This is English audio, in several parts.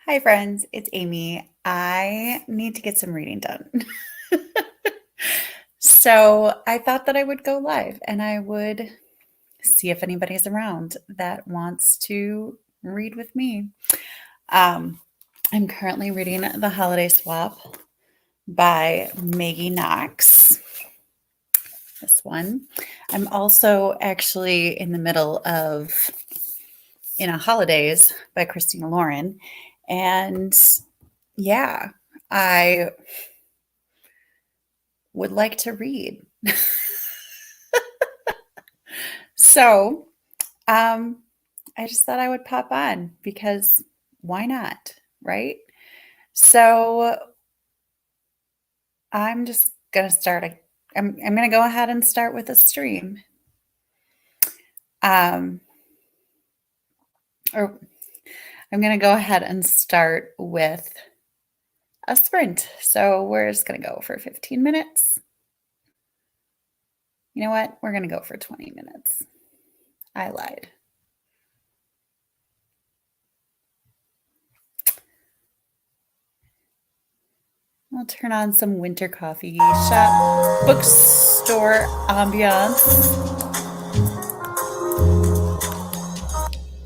Hi, friends. It's Amy. I need to get some reading done. So I thought that I would go live and I would see if anybody's around that wants to read with me. Um, I'm currently reading The Holiday Swap by Maggie Knox. This one. I'm also actually in the middle of In a Holidays by Christina Lauren. And yeah, I would like to read. So, I just thought I would pop on because why not, right? So, I'm just gonna start. I'm gonna go ahead and start with a stream, um, or I'm gonna go ahead and start with a sprint. So we're just gonna go for 15 minutes. You know what? We're gonna go for 20 minutes. I lied. I'll turn on some winter coffee shop bookstore ambiance.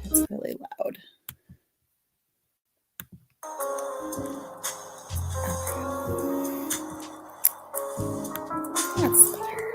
It's really loud. That's better.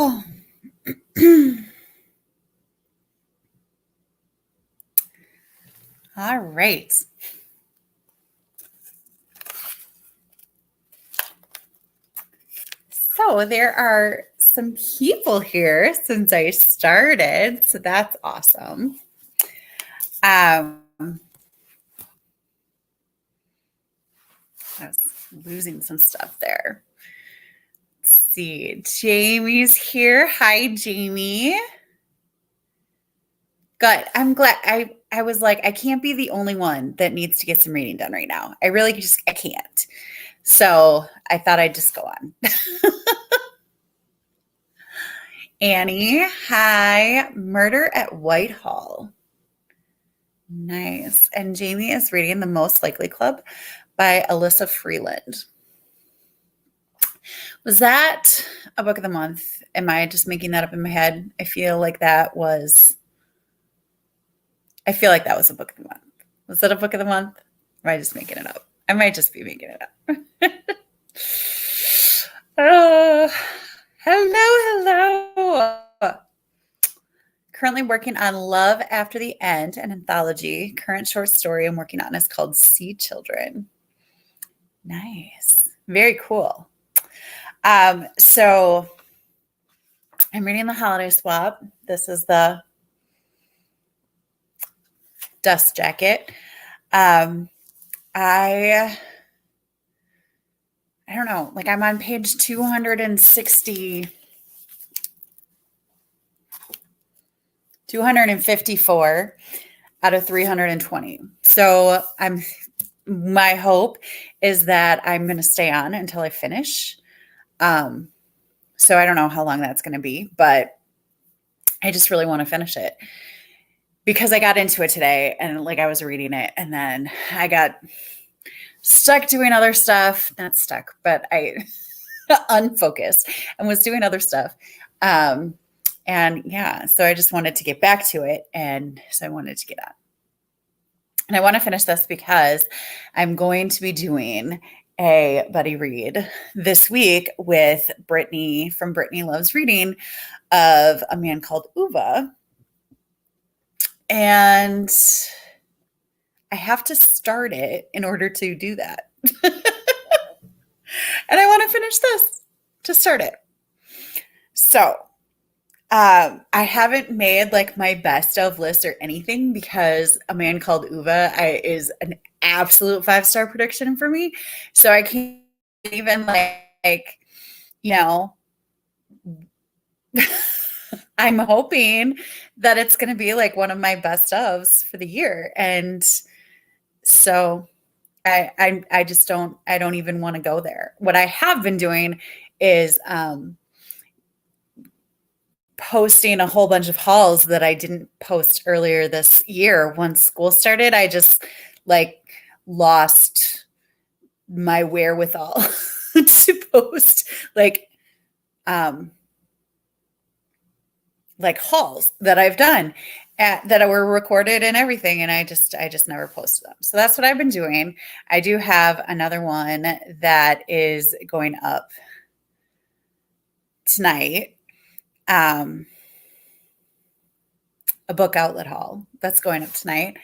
Oh. All right. So there are some people here since I started, so that's awesome. I was losing some stuff there. Let's see. Jamie's here. Hi, Jamie. Good. I'm glad. I was like, I can't be the only one that needs to get some reading done right now. I really just I can't. So I thought I'd just go on. Annie, hi. Murder at Whitehall. Nice. And Jamie is reading The Most Likely Club by Alyssa Freeland. Was that a book of the month? Am I just making that up in my head? I feel like that was I feel like that was a book of the month. Was that a book of the month? Or am I just making it up? I might just be making it up. Oh, hello. Currently working on Love After the End, an anthology. Current short story I'm working on is called Sea Children. Nice. Very cool. So I'm reading The Holiday Swap. This is the dust jacket. I don't know, like I'm on page 254 out of 320. So my hope is that I'm going to stay on until I finish. So I don't know how long that's going to be, but I just really want to finish it because I got into it today and like I was reading it and then I got stuck doing other stuff, not stuck, but I unfocused and was doing other stuff. And yeah, so I just wanted to get back to it. And so I wanted to get on. And I want to finish this because I'm going to be doing a buddy read this week with Brittany from Brittany Loves Reading of A Man Called Ove. And I have to start it in order to do that. And I want to finish this to start it. So I haven't made like my best of list or anything because A Man Called Ove is an absolute 5-star prediction for me. So I can't even like, you know, I'm hoping that it's going to be like one of my best ofs for the year. And so I just don't even want to go there. What I have been doing is posting a whole bunch of hauls that I didn't post earlier this year. Once school started, I just like lost my wherewithal to post like hauls that I've done that were recorded and everything. And I just never posted them. So that's what I've been doing. I do have another one that is going up tonight. A book outlet haul that's going up tonight.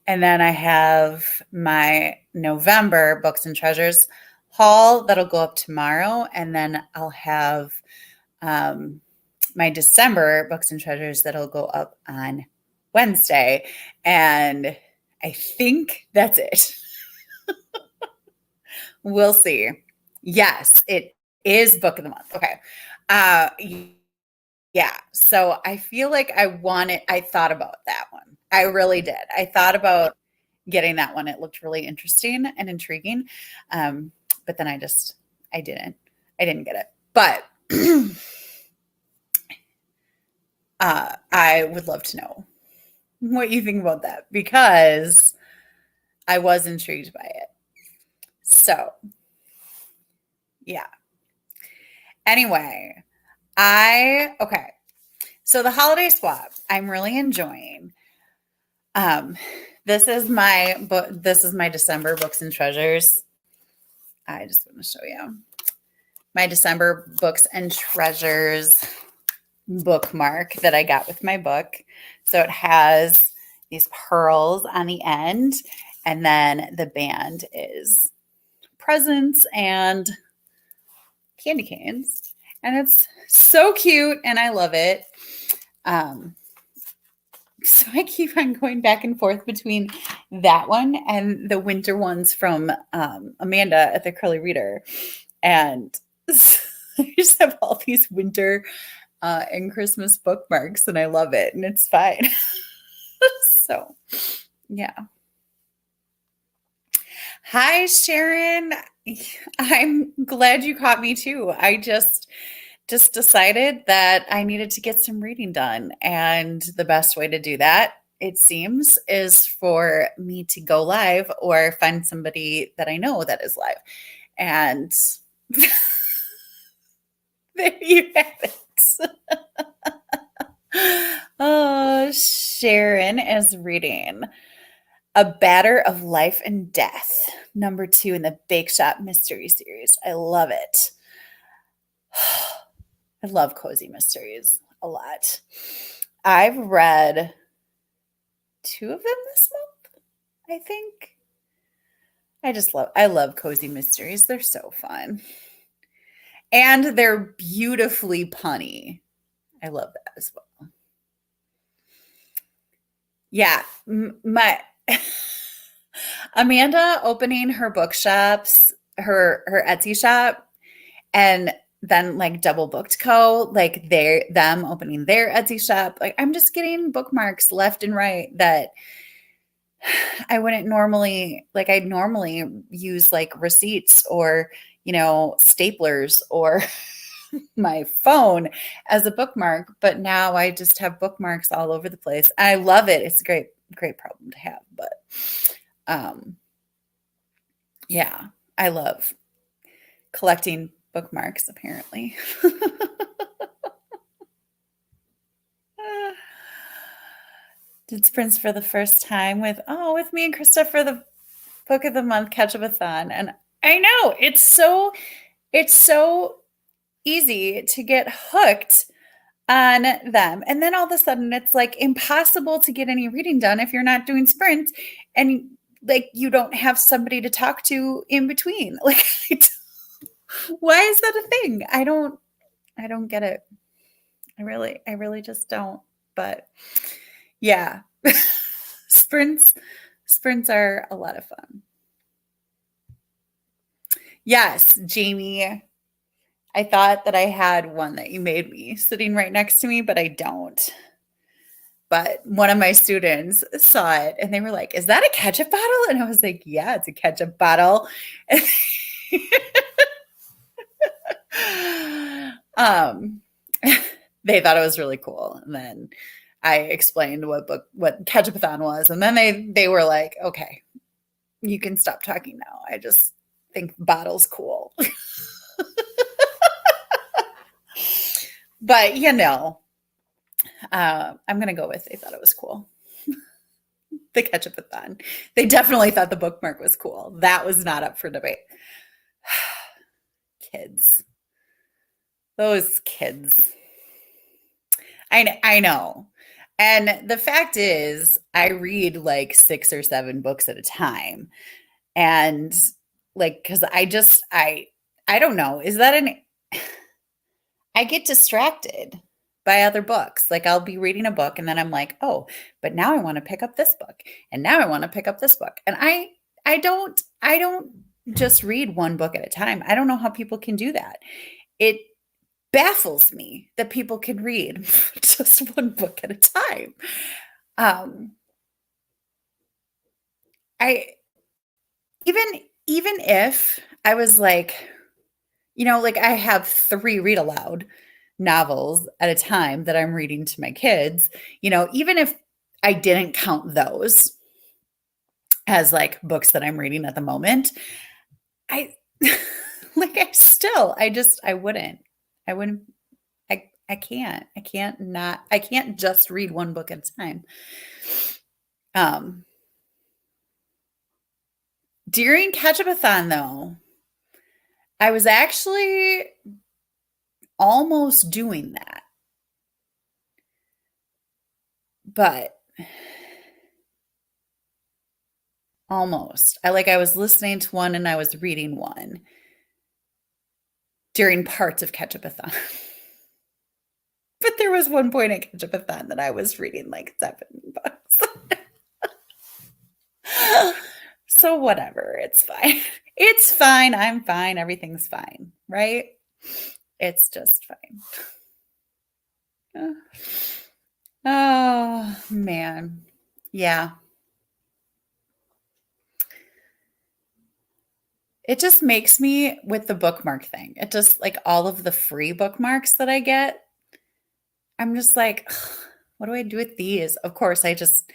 And then I have my November Books and Treasures haul that'll go up tomorrow. And then I'll have my December Books and Treasures that'll go up on Wednesday. And I think that's it. We'll see. Yes, it is Book of the Month. Okay. Yeah. So I feel like I thought about that one. I really did. I thought about getting that one. It looked really interesting and intriguing. But then I didn't get it. But I would love to know what you think about that because I was intrigued by it. So yeah. Anyway, okay. So the Holiday Swap, I'm really enjoying. This is my book. This is my December Books and Treasures. I just want to show you my December Books and Treasures bookmark that I got with my book. So it has these pearls on the end, and then the band is presents and candy canes. And it's so cute and I love it. So I keep on going back and forth between that one and the winter ones from Amanda at the Curly Reader. And so I just have all these winter and Christmas bookmarks and I love it and it's fine. So, yeah. Hi, Sharon. I'm glad you caught me too. I just decided that I needed to get some reading done. And the best way to do that, it seems, is for me to go live or find somebody that I know that is live. And there you have it. Oh, Sharon is reading A Batter of Life and Death, #2 in the Bake Shop Mystery Series. I love it. I love cozy mysteries a lot. I've read 2 of them this month, I think. I love cozy mysteries. They're so fun. And they're beautifully punny. I love that as well. Yeah, my Amanda opening her bookshops, her Etsy shop, and then like Double Booked Co. Like them opening their Etsy shop. Like I'm just getting bookmarks left and right that I wouldn't normally like. I'd normally use like receipts or staplers or my phone as a bookmark, but now I just have bookmarks all over the place. I love it. It's a great problem to have, but um yeah, I love collecting bookmarks apparently. Did sprints for the first time with me and Krista for the book of the month catch-up-a-thon, and I know it's so easy to get hooked on them. And then all of a sudden it's like impossible to get any reading done if you're not doing sprints and like you don't have somebody to talk to in between. Like why is that a thing? I don't get it. I really just don't. But yeah. sprints are a lot of fun. Yes, Jamie. I thought that I had one that you made me sitting right next to me, but I don't. But one of my students saw it and they were like, "Is that a ketchup bottle?" And I was like, "Yeah, it's a ketchup bottle." um, they thought it was really cool. And then I explained what Ketchup-a-thon was. And then they were like, "Okay, you can stop talking now. I just think bottle's cool." But I'm gonna go with they thought it was cool. The Ketchup-a-thon. They definitely thought the bookmark was cool. That was not up for debate. Kids. Those kids. I know. And the fact is, I read like 6 or 7 books at a time. And like cuz I don't know, is that an I get distracted by other books. Like I'll be reading a book and then I'm like, "Oh, but now I want to pick up this book. And now I want to pick up this book." And I don't just read one book at a time. I don't know how people can do that. It baffles me that people can read just one book at a time. Um I even even if I was like, like I have 3 read aloud novels at a time that I'm reading to my kids, even if I didn't count those as like books that I'm reading at the moment, I like I wouldn't. I wouldn't I can't just read one book at a time. Um During Catch-up-a-thon though, I was actually almost doing that. But almost. I was listening to one and I was reading one during parts of Catch-up-a-thon. But there was one point at Catch-up-a-thon that I was reading like 7 books. So whatever, it's fine. It's fine. I'm fine. Everything's fine, right? It's just fine. Oh, man. Yeah. It just makes me with the bookmark thing. It just like all of the free bookmarks that I get, I'm just like, "Ugh, what do I do with these?" Of course, I just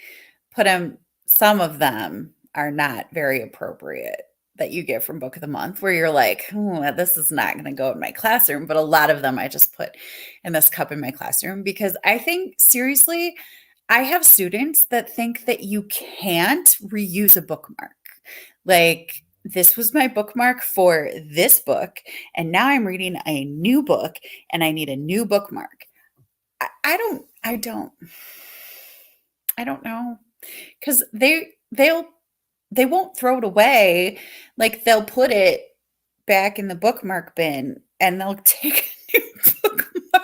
put them, some of them are not very appropriate. that you get from Book of the Month where you're like, this is not going to go in my classroom. But a lot of them I just put in this cup in my classroom because I think, seriously, I have students that think that you can't reuse a bookmark. Like, this was my bookmark for this book, and now I'm reading a new book and I need a new bookmark. I don't know, because they won't throw it away. Like, they'll put it back in the bookmark bin and they'll take a new bookmark.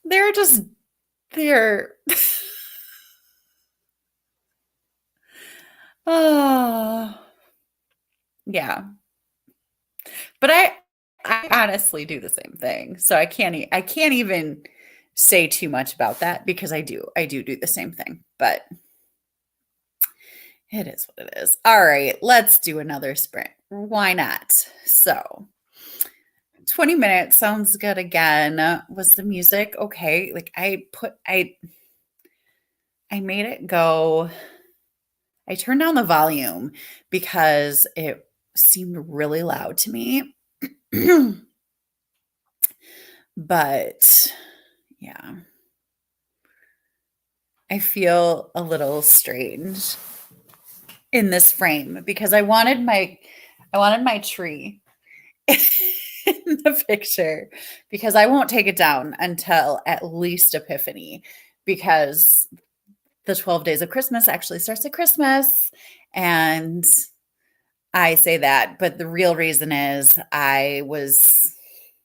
They're oh, yeah. But I honestly do the same thing. So I can't even say too much about that because I do the same thing. But it is what it is. All right, let's do another sprint. Why not? So 20 minutes sounds good again. Was the music okay? Like, I made it go. I turned down the volume because it seemed really loud to me. But yeah, I feel a little strange in this frame because I wanted my tree in the picture because I won't take it down until at least Epiphany, because the 12 days of Christmas actually starts at Christmas. And I say that, but the real reason is I was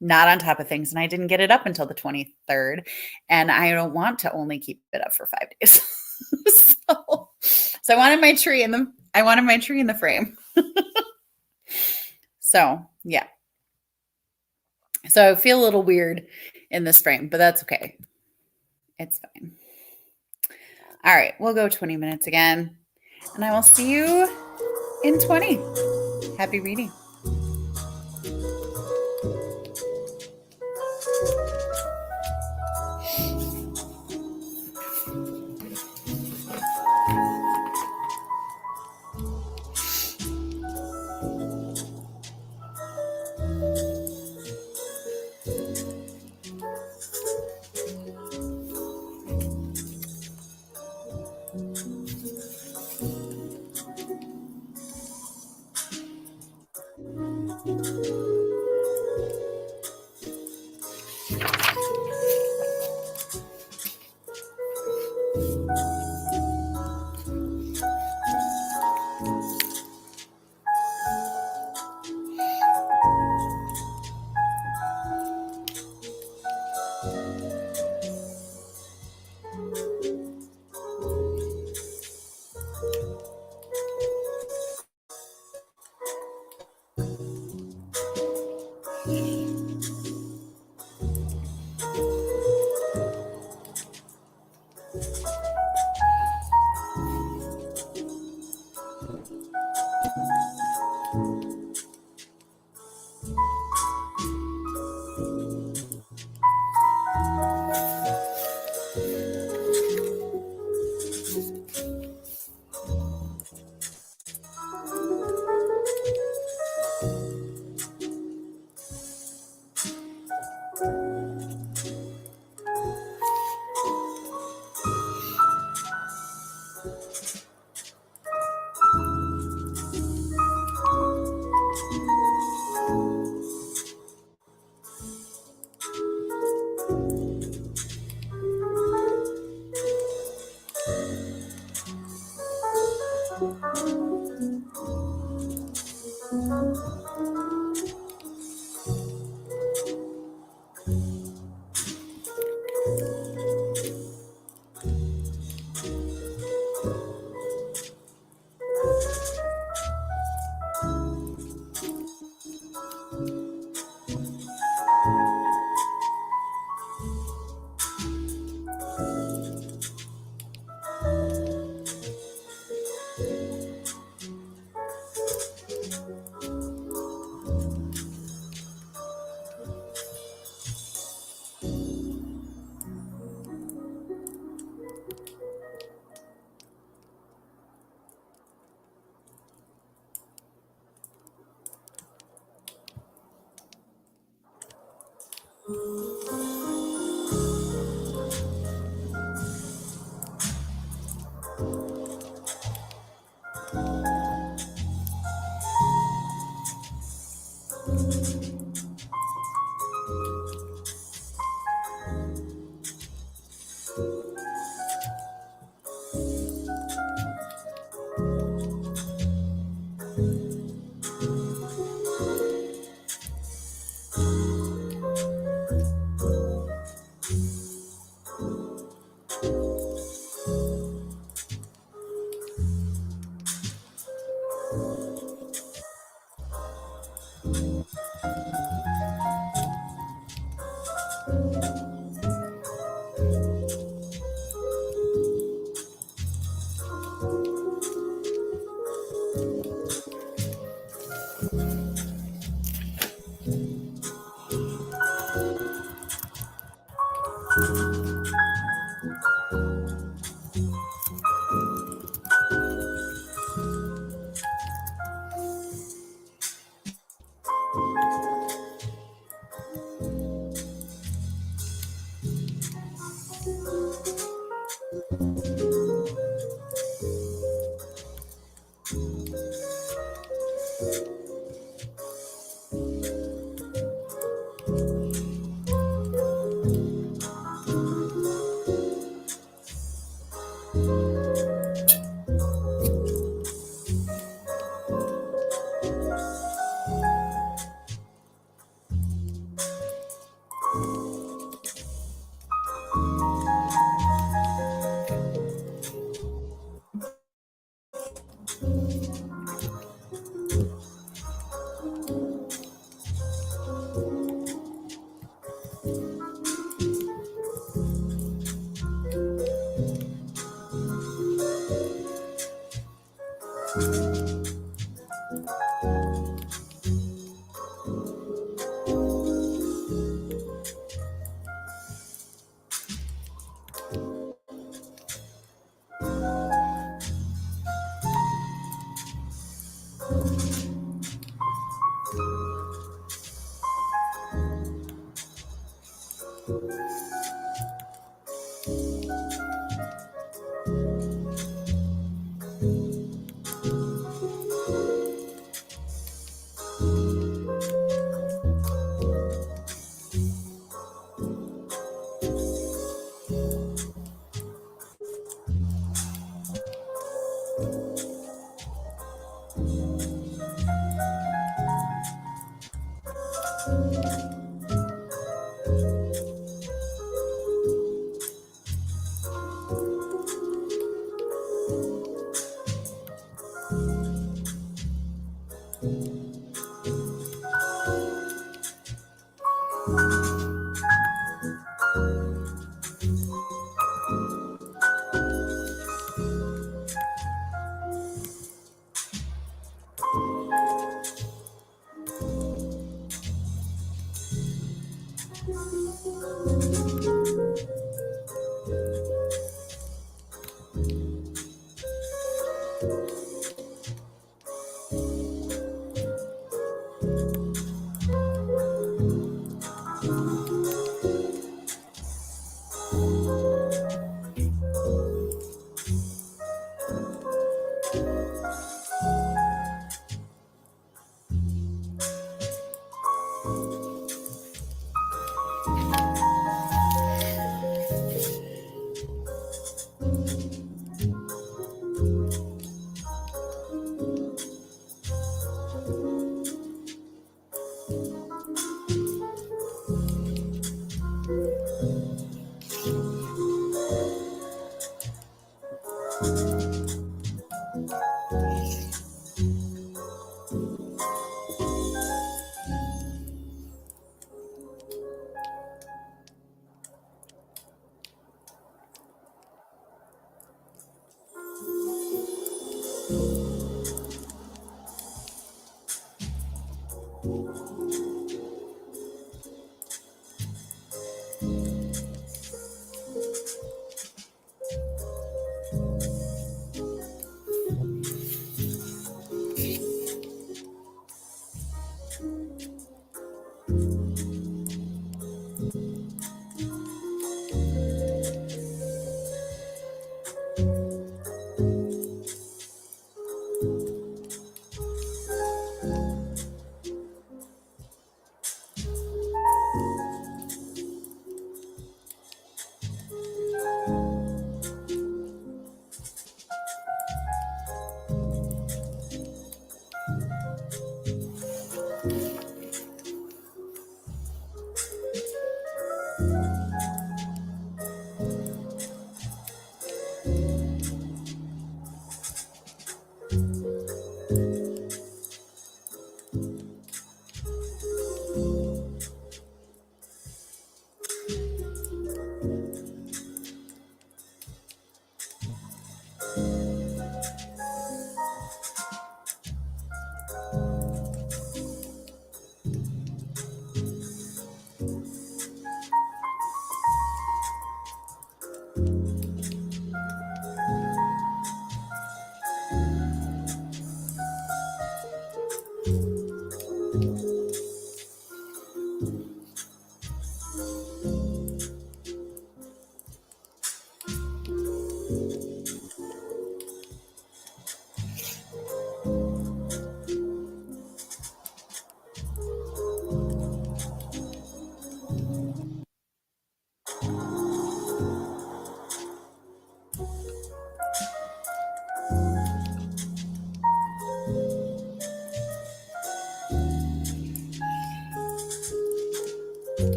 not on top of things and I didn't get it up until the 23rd, and I don't want to only keep it up for 5 days. so I wanted my tree in the frame. So, yeah. So I feel a little weird in this frame, but that's okay. It's fine. All right, we'll go 20 minutes again, and I will see you in 20. Happy reading.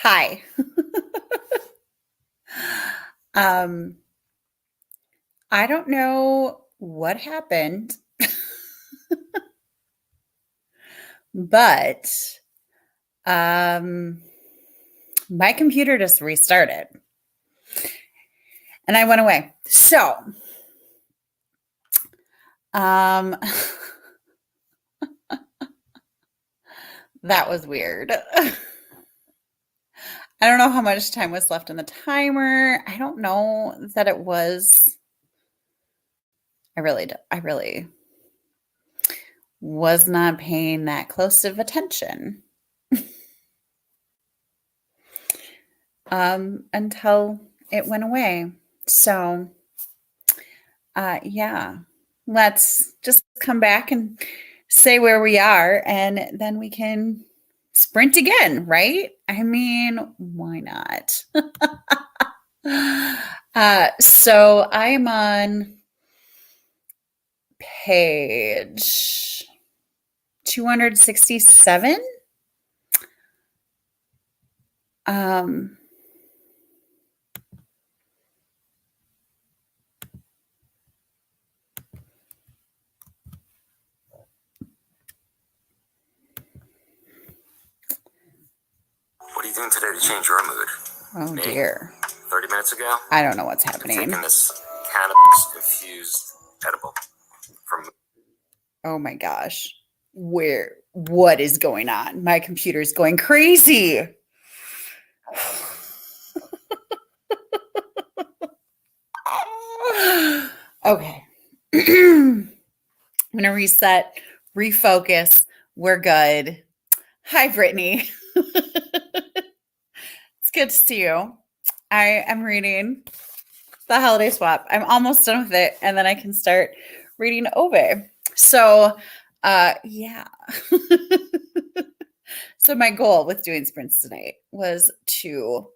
Hi. um, I don't know what happened, but um, my computer just restarted and I went away. So, um, that was weird. I don't know how much time was left in the timer. I don't know that it was. I really was not paying that close of attention until it went away. So, yeah, let's just come back and say where we are, and then we can sprint again, right? I mean, why not? So I'm on page 267. Um, What are you doing today to change your mood? oh dear. 30 minutes ago, I don't know what's I'm happening. taking this cannabis-infused edible from... Oh my gosh. What is going on? My computer's going crazy. Okay. I'm going to reset, refocus. We're good. Hi, Brittany. It's good to see you. I am reading The Holiday Swap. I'm almost done with it, and then I can start reading Ove. So, yeah. So my goal with doing sprints tonight was to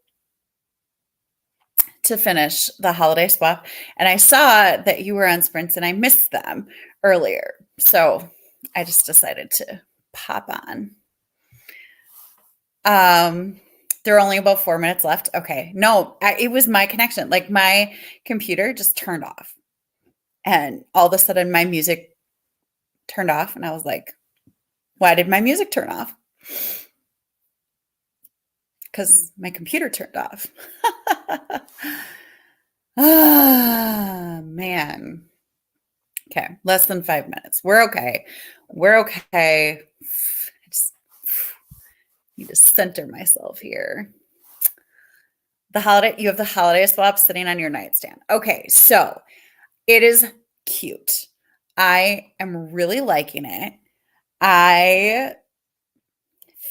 finish the holiday swap. And I saw that you were on sprints and I missed them earlier. So I just decided to pop on. There are only about 4 minutes left. Okay. No, it was my connection. Like my computer just turned off. And all of a sudden my music turned off. And I was like, why did my music turn off? Because my computer turned off. Ah, man. Okay, less than 5 minutes. We're okay. We're okay. I just need to center myself here. You have the holiday swap sitting on your nightstand. Okay, so it is cute. I am really liking it. I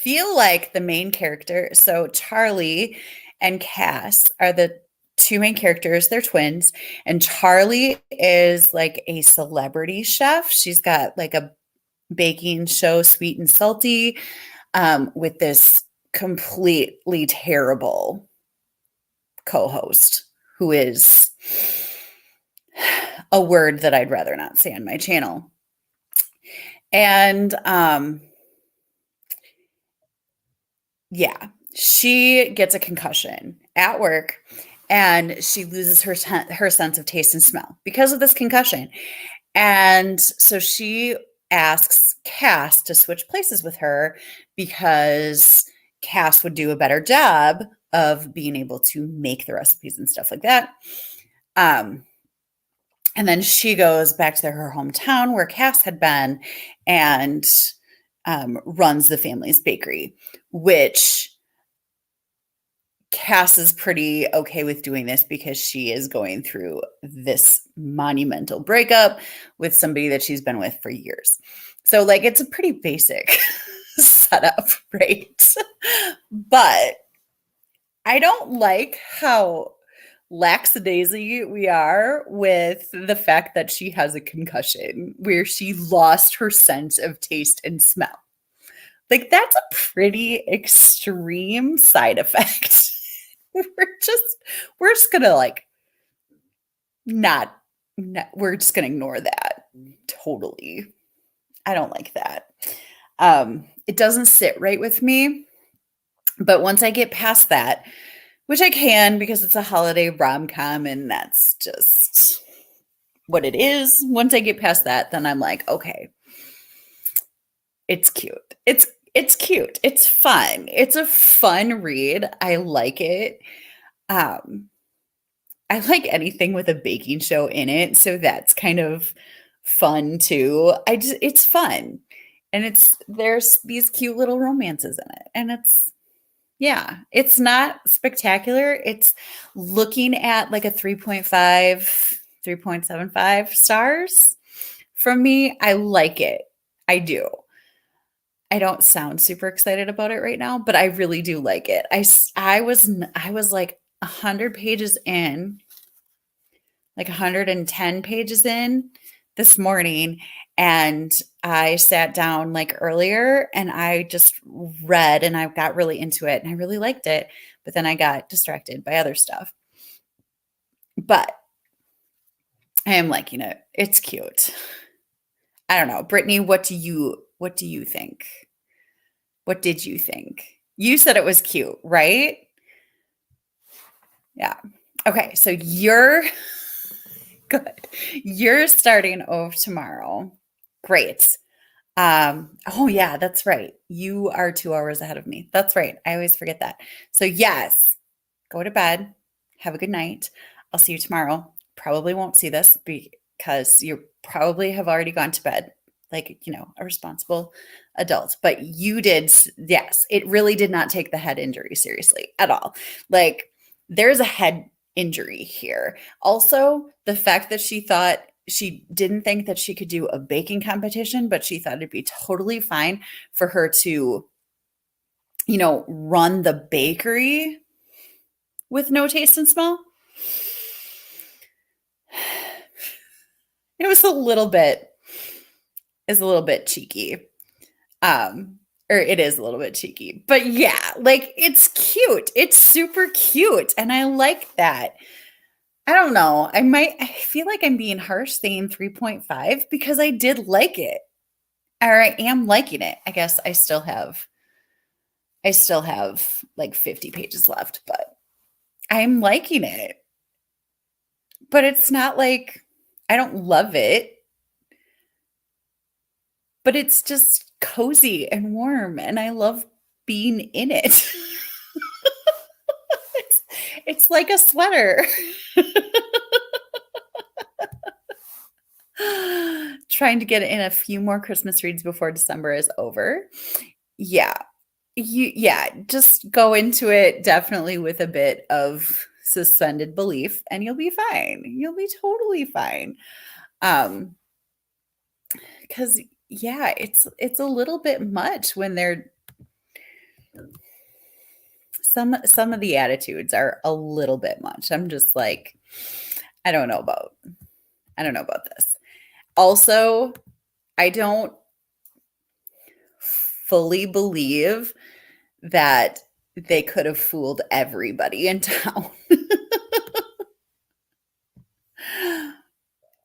feel like the main character, so Charlie and Cass are the two main characters. They're twins, and Charlie is like a celebrity chef. She's got like a baking show, Sweet and Salty, with this completely terrible co-host who is a word that I'd rather not say on my channel. And yeah, she gets a concussion at work and she loses her sense of taste and smell because of this concussion. And so she asks Cass to switch places with her because Cass would do a better job of being able to make the recipes and stuff like that. And then she goes back to her hometown where Cass had been and runs the family's bakery, which Cass is pretty okay with doing this because she is going through this monumental breakup with somebody that she's been with for years. So like it's a pretty basic setup, right? But I don't like how lackadaisy we are with the fact that she has a concussion where she lost her sense of taste and smell. Like that's a pretty extreme side effect. we're just gonna like not we're just gonna ignore that totally. I don't like that. It doesn't sit right with me, but once I get past that, which I can because it's a holiday rom-com and that's just what it is. Once I get past that, then I'm like, okay, it's cute. It's cute. It's fun. It's a fun read. I like it. I like anything with a baking show in it, so that's kind of fun too. It's fun. And there's these cute little romances in it. And it's not spectacular. It's looking at like a 3.5, 3.75 stars from me. I like it. I do. I don't sound super excited about it right now, but I really do like it. I was like 100 pages in, like 110 pages in this morning, and I sat down like earlier and I just read and I got really into it and I really liked it, but then I got distracted by other stuff. But I am liking it. It's cute. I don't know. Brittany, what do you think? What did you think? You said it was cute, right? Yeah. Okay, so you're good. You're starting over tomorrow. Great. Oh yeah, that's right. You are 2 hours ahead of me. That's right. I always forget that. So yes, go to bed. Have a good night. I'll see you tomorrow. Probably won't see this because you probably have already gone to bed, like, a responsible adult. But you did, yes, it really did not take the head injury seriously at all. Like, there's a head injury here. Also, the fact that she didn't think that she could do a baking competition, but she thought it'd be totally fine for her to, run the bakery with no taste and smell. It was a little bit cheeky. or it is a little bit cheeky, but yeah, like it's cute. It's super cute. And I like that. I don't know. I feel like I'm being harsh saying 3.5 because I did like it, or I am liking it. I guess I still have like 50 pages left, but I'm liking it. But it's not like I don't love it, but it's just cozy and warm and I love being in it. it's like a sweater. Trying to get in a few more Christmas reads before December is over. Yeah. Just go into it definitely with a bit of suspended belief and you'll be fine. You'll be totally fine. Cuz yeah, it's a little bit much when they're some of the attitudes are a little bit much. I'm just like I don't know about this. Also, I don't fully believe that they could have fooled everybody in town.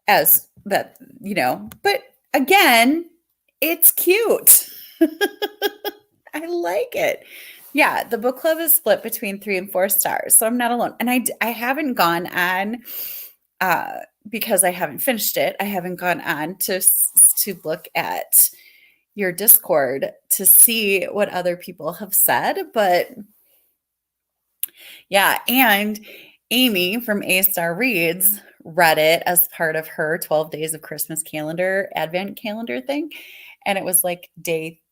As that, but again, it's cute. I like it. Yeah, the book club is split between 3 and 4 stars, so I'm not alone. And I haven't gone on because I haven't finished it. I haven't gone on to look at your Discord to see what other people have said, but yeah, and Amy from A Star Reads read it as part of her 12 Days of Christmas calendar, Advent calendar thing, and it was like day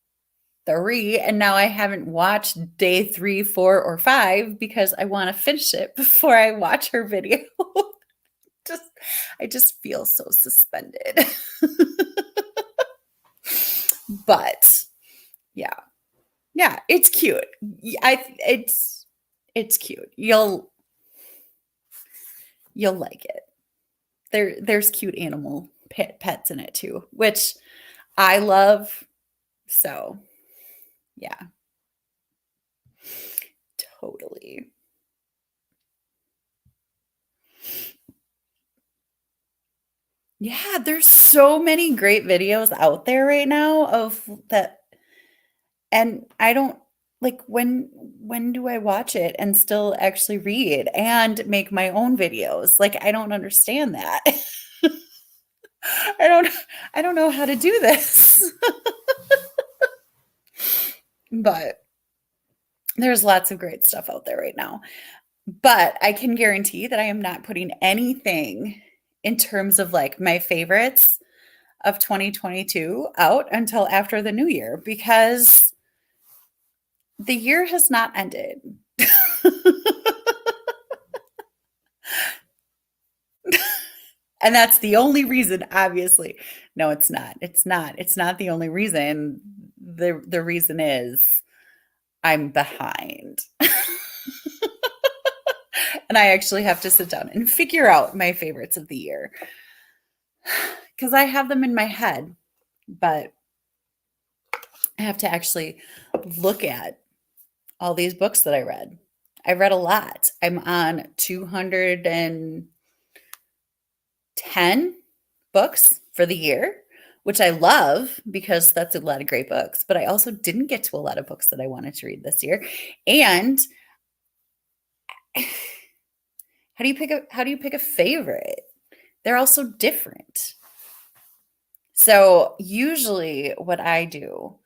3, and now I haven't watched day 3, 4, or 5 because I want to finish it before I watch her video. I just feel so suspended. But yeah, it's cute. It's cute. You'll like it. There's cute animal pets in it too, which I love. So yeah, totally. Yeah, there's so many great videos out there right now of that. And I don't like when do I watch it and still actually read and make my own videos? Like I don't understand that. I don't I don't know how to do this. But there's lots of great stuff out there right now. But I can guarantee that I am not putting anything in terms of like my favorites of 2022 out until after the new year because the year has not ended. And that's the only reason, obviously. No, it's not. It's not. It's not the only reason. The reason is I'm behind. And I actually have to sit down and figure out my favorites of the year. Because I have them in my head, but I have to actually look at all these books that I read. I read a lot. I'm on 210 books for the year, which I love because that's a lot of great books. But I also didn't get to a lot of books that I wanted to read this year. And how do you pick a favorite? They're also different. So usually what I do,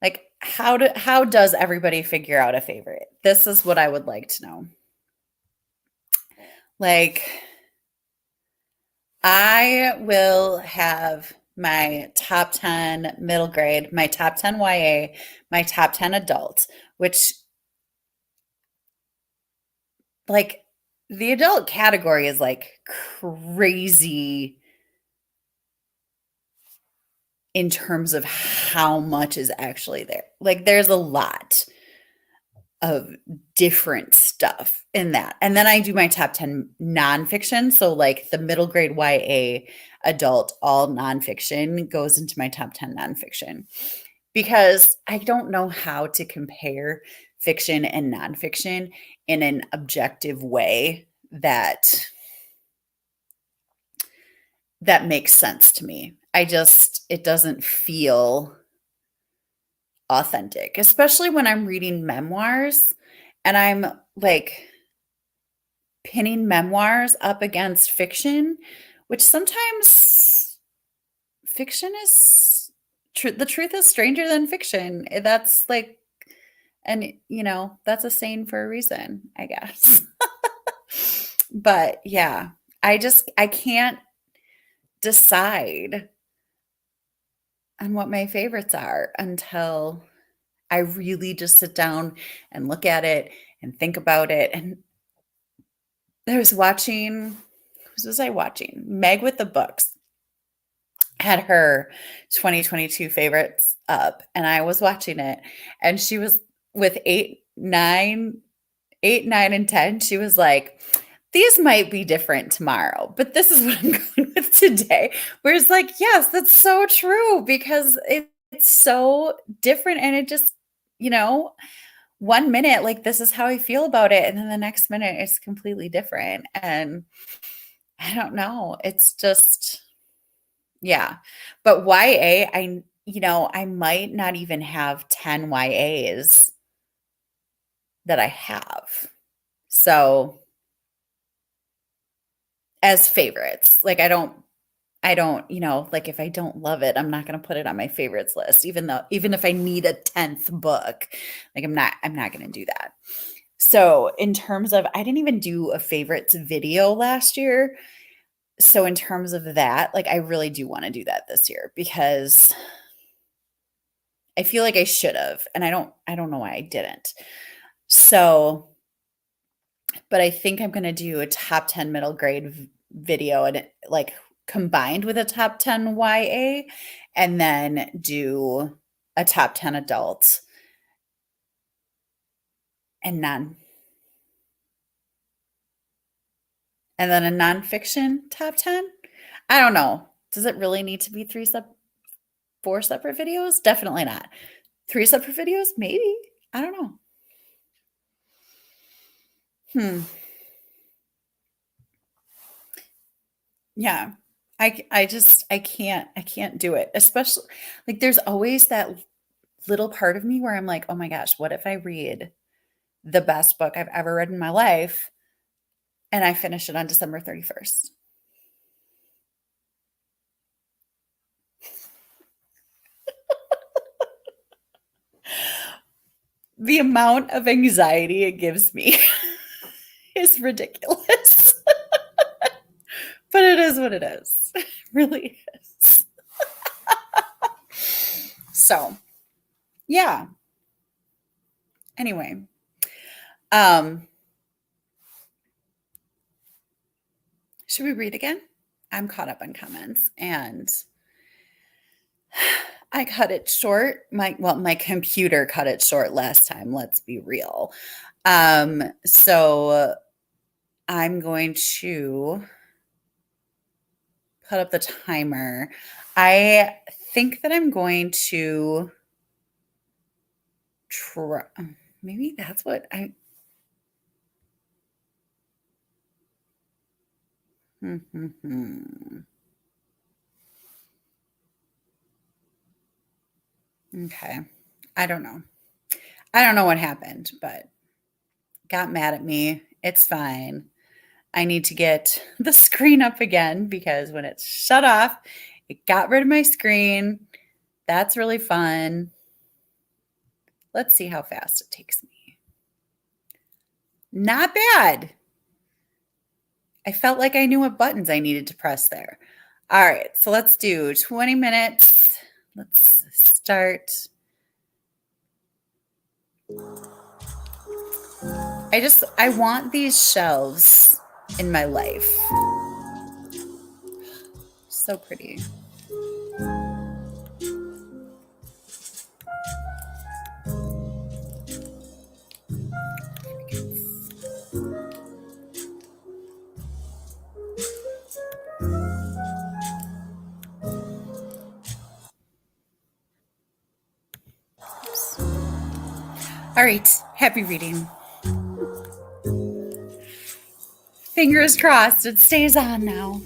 like how does everybody figure out a favorite? This is what I would like to know. Like I will have my top 10 middle grade, my top 10 YA, my top 10 adult, which like the adult category is like crazy in terms of how much is actually there. Like there's a lot of different stuff in that. And then I do my top 10 nonfiction. So like the middle grade YA adult, all nonfiction goes into my top 10 nonfiction. because I don't know how to compare fiction and nonfiction in an objective way that makes sense to me. It doesn't feel authentic, especially when I'm reading memoirs and I'm like pinning memoirs up against fiction, which sometimes fiction is the truth is stranger than fiction. That's like, and that's a saying for a reason, I guess. But yeah, I can't decide on what my favorites are until I really just sit down and look at it and think about it. And I was watching, who was I watching? Meg with the Books had her 2022 favorites up, and I was watching it, and she was with 8, 9, and 10. She was like, these might be different tomorrow, but this is what I'm going with today. Where it's like, yes, that's so true because it's so different. And it just, 1 minute, like, this is how I feel about it. And then the next minute it's completely different. And I don't know. It's just, yeah. But YA, I might not even have 10 YAs that I have. So as favorites, like I don't, like if I don't love it, I'm not going to put it on my favorites list, even if I need a 10th book, like I'm not going to do that. So in terms of, I didn't even do a favorites video last year. So in terms of that, like I really do want to do that this year because I feel like I should have, and I don't know why I didn't. So, but I think I'm going to do a top 10 middle grade video and like combined with a top 10 YA, and then do a top 10 adult and then a nonfiction top 10. I don't know. Does it really need to be 4 separate videos? Definitely not. 3 separate videos? Maybe. I don't know. Yeah. I can't do it. Especially like there's always that little part of me where I'm like, "Oh my gosh, what if I read the best book I've ever read in my life and I finish it on December 31st?" The amount of anxiety it gives me is ridiculous. But it is what it is. It really is. So, yeah. Anyway, um, should we read again? I'm caught up on comments and I cut it short. My computer cut it short last time, let's be real. So I'm going to put up the timer. I think that I'm going to try. Maybe that's what I. Okay. I don't know. I don't know what happened, but got mad at me. It's fine. I need to get the screen up again because when it's shut off, it got rid of my screen. That's really fun. Let's see how fast it takes me. Not bad. I felt like I knew what buttons I needed to press there. All right, so let's do 20 minutes. Let's start. I want these shelves in my life. So pretty. All right, happy reading. Fingers crossed it stays on now.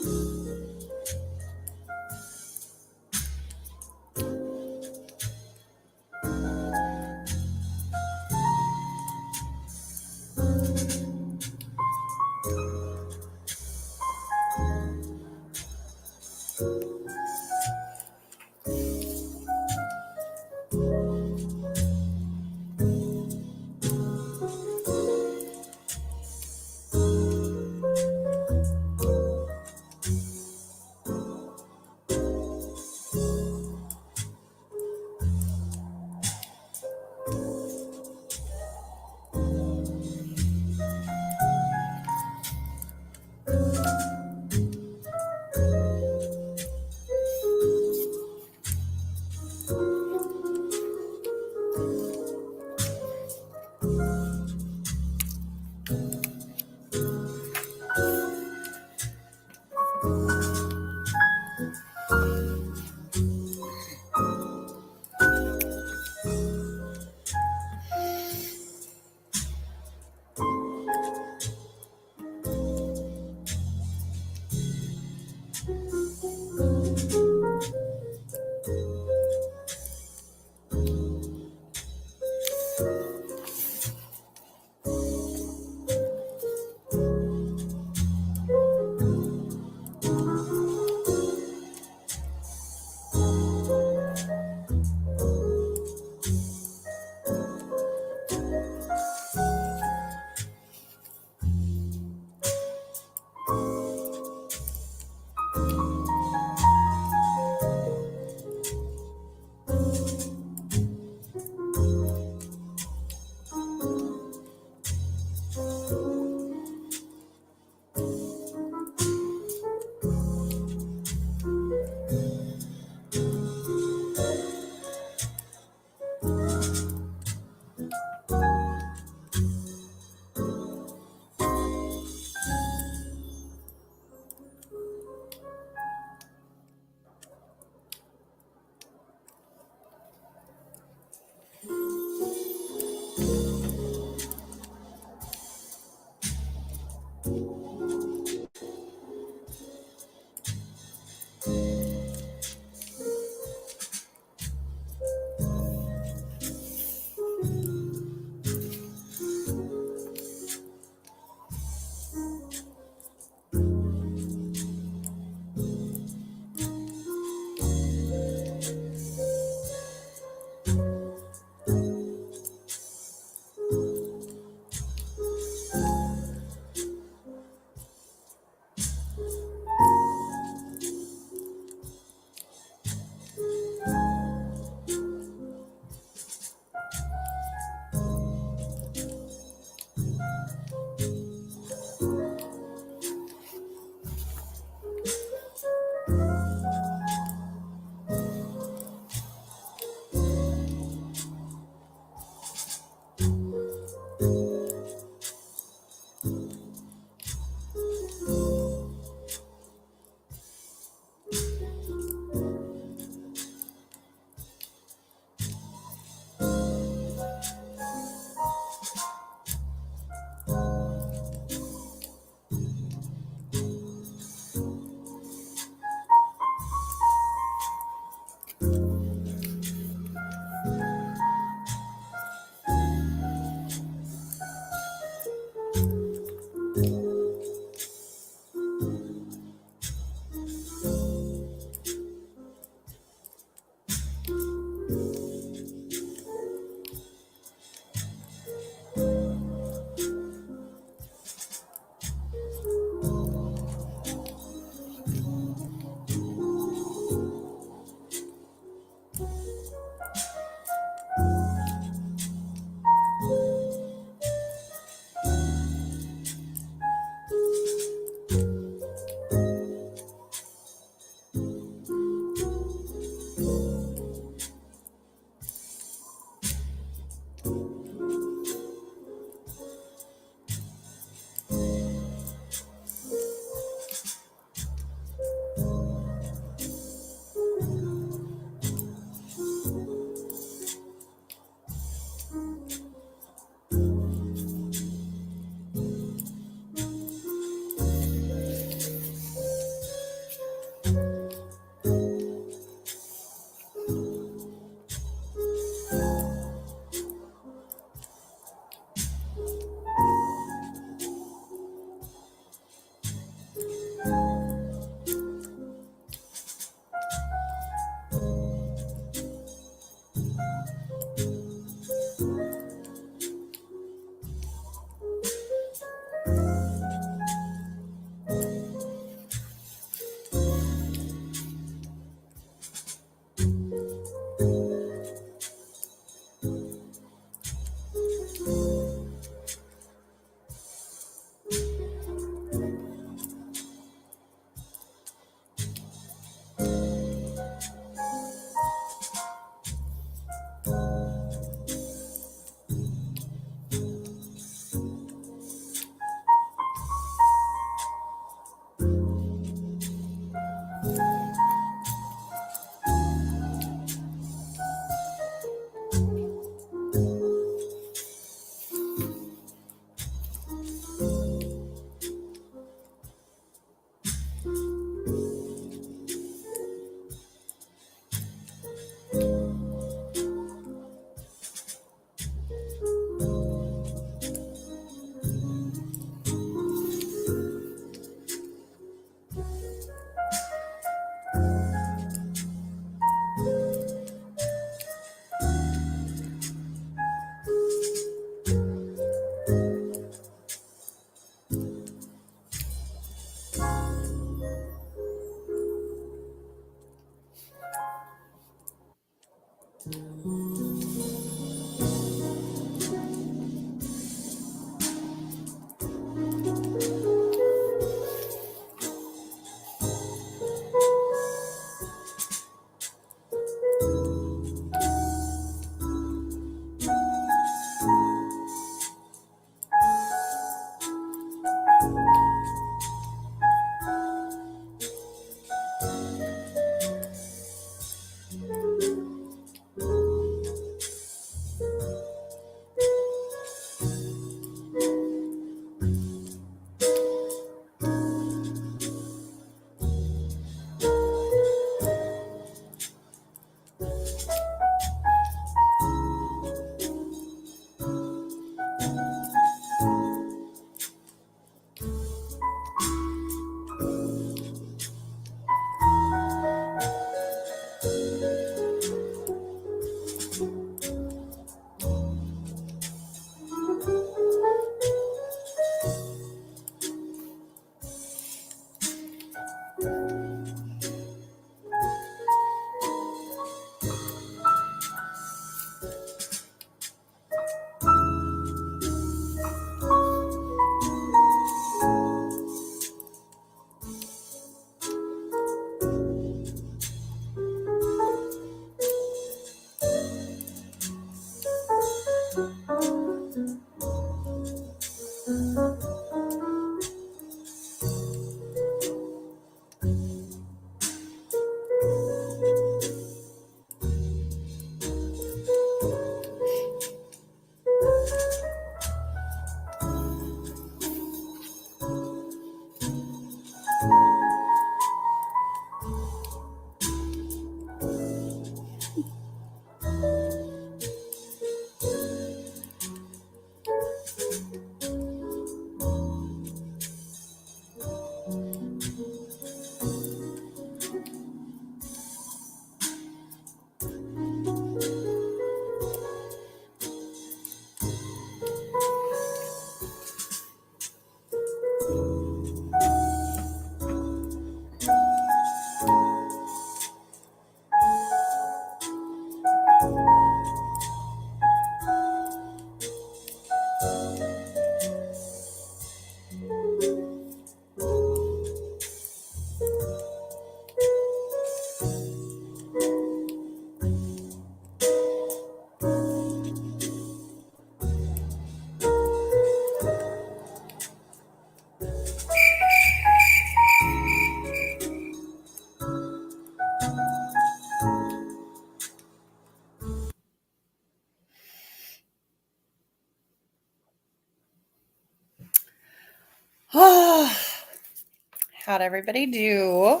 How'd everybody do?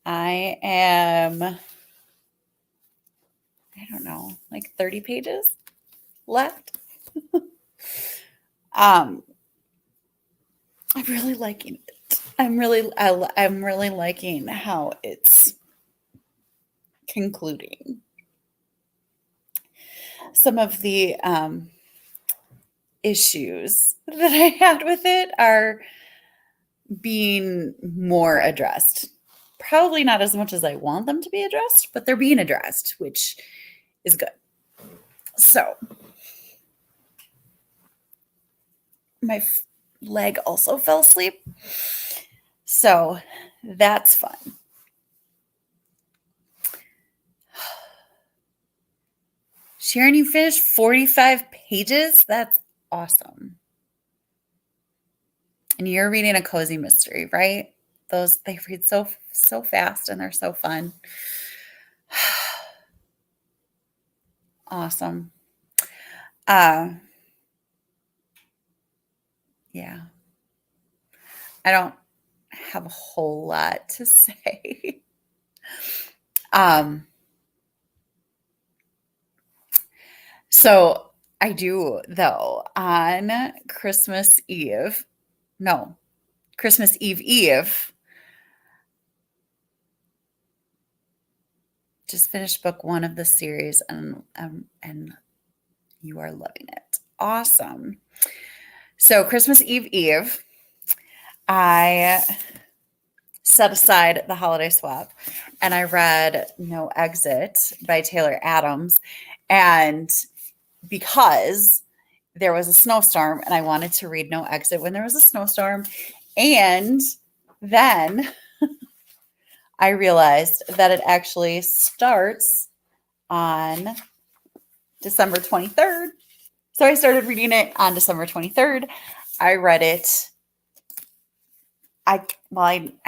I am, I don't know, like 30 pages left. I'm really liking it. I'm really liking how it's concluding. Some of the issues that I had with it are being more addressed. Probably not as much as I want them to be addressed, but they're being addressed, which is good. So, my leg also fell asleep. So, that's fun. Sharon, you finished 45 pages? That's awesome. And you're reading a cozy mystery, right? Those, they read so fast and they're so fun. Awesome. Yeah. I don't have a whole lot to say. So I do, though, on Christmas Eve, just finished book 1 of the series, and you are loving it. Awesome. So Christmas Eve, I set aside the holiday swap and I read No Exit by Taylor Adams. And because there was a snowstorm and I wanted to read No Exit when there was a snowstorm. And then I realized that it actually starts on December 23rd. So I started reading it on December 23rd. I read it. I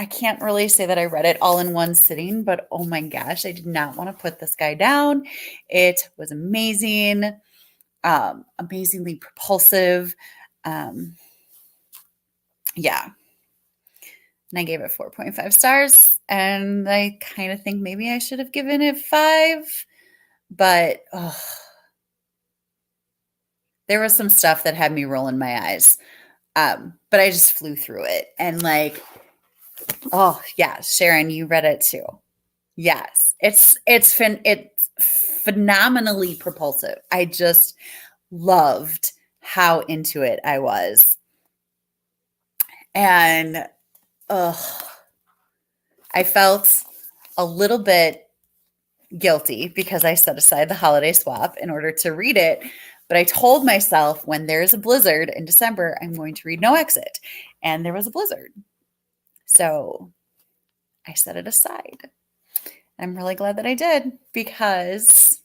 can't really say that I read it all in one sitting, but oh my gosh, I did not want to put this guy down. It was amazing, amazingly propulsive. Yeah. And I gave it 4.5 stars. And I kind of think maybe I should have given it 5, but there was some stuff that had me rolling my eyes. But I just flew through it. And like, oh yeah, Sharon, you read it too. Yes. It's phenomenally propulsive. I just loved how into it I was. And I felt a little bit guilty because I set aside the holiday swap in order to read it. But I told myself when there's a blizzard in December, I'm going to read No Exit. And there was a blizzard. So I set it aside. I'm really glad that I did because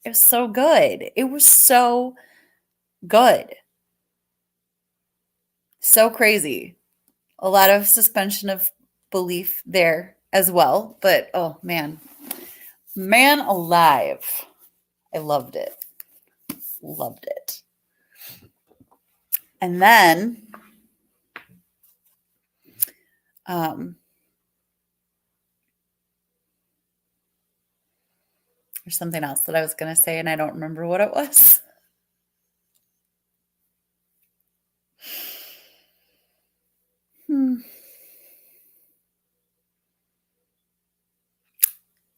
it was so good. It was so good. So crazy. A lot of suspension of belief there as well. But oh man alive. I loved it. Loved it. And then there's something else that I was going to say and I don't remember what it was.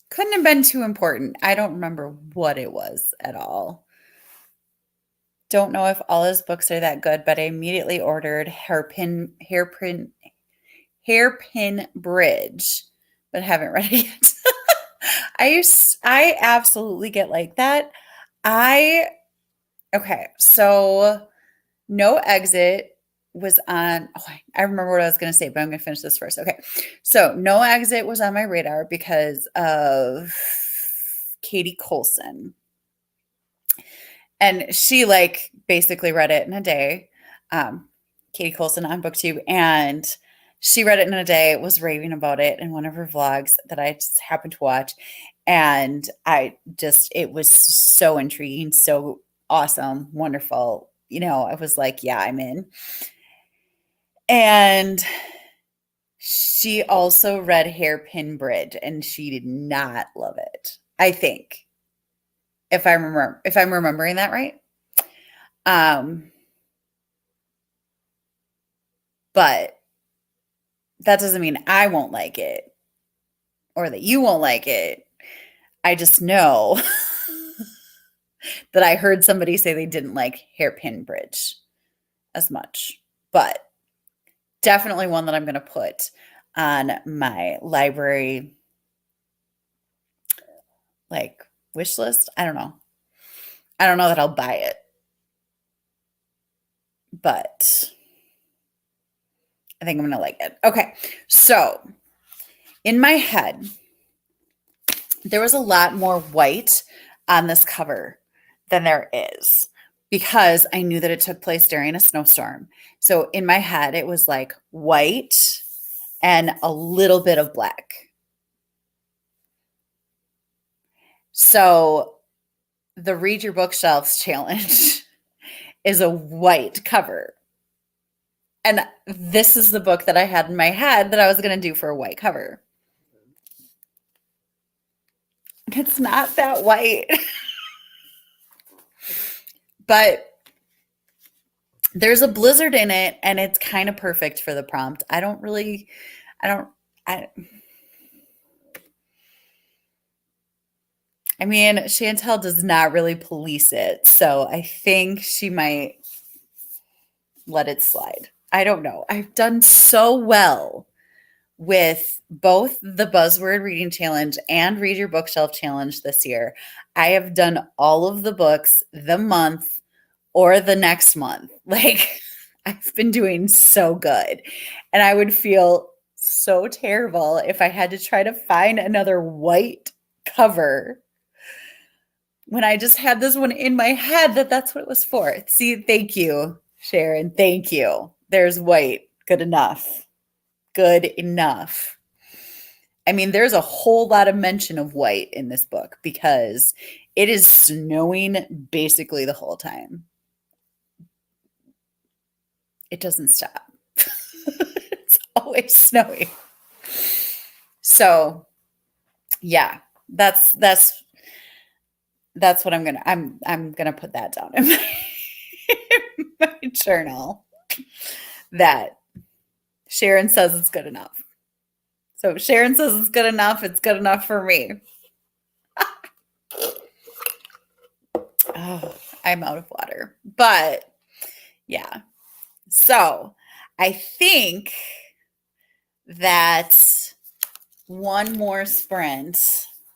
Couldn't have been too important. I don't remember what it was at all. Don't know if all his books are that good, but I immediately ordered Hairpin Bridge, but haven't read it yet. I absolutely get like that. Okay, so No Exit was on, I remember what I was going to say, but I'm going to finish this first. Okay, so No Exit was on my radar because of Katie Colson. And she like basically read it in a day. Katie Colson on BookTube, and she read it in a day, was raving about it in one of her vlogs that I just happened to watch. And it was so intriguing, so awesome, wonderful. I was like, yeah, I'm in. And she also read Hairpin Bridge and she did not love it. I think, if I'm remembering that right. But that doesn't mean I won't like it or that you won't like it. I just know that I heard somebody say they didn't like Hairpin Bridge as much, but definitely one that I'm going to put on my library like wish list. I don't know. I don't know that I'll buy it, but I think I'm going to like it. Okay. So in my head, there was a lot more white on this cover than there is because I knew that it took place during a snowstorm. So in my head, it was like white and a little bit of black. So the Read Your Bookshelves challenge is a white cover. And this is the book that I had in my head that I was going to do for a white cover. It's not that white. But there's a blizzard in it and it's kind of perfect for the prompt. I mean, Chantel does not really police it, so I think she might let it slide. I don't know. I've done so well with both the Buzzword Reading Challenge and Read Your Bookshelf Challenge this year. I have done all of the books the month or the next month. Like, I've been doing so good. And I would feel so terrible if I had to try to find another white cover when I just had this one in my head that's what it was for. See, thank you, Sharon. Thank you. There's white. Good enough. Good enough. I mean, there's a whole lot of mention of white in this book because it is snowing basically the whole time. It doesn't stop. It's always snowing. So, yeah, that's what I'm gonna put that down in my journal. That Sharon says it's good enough. So if Sharon says it's good enough for me. Oh, I'm out of water. But yeah. So I think that one more sprint,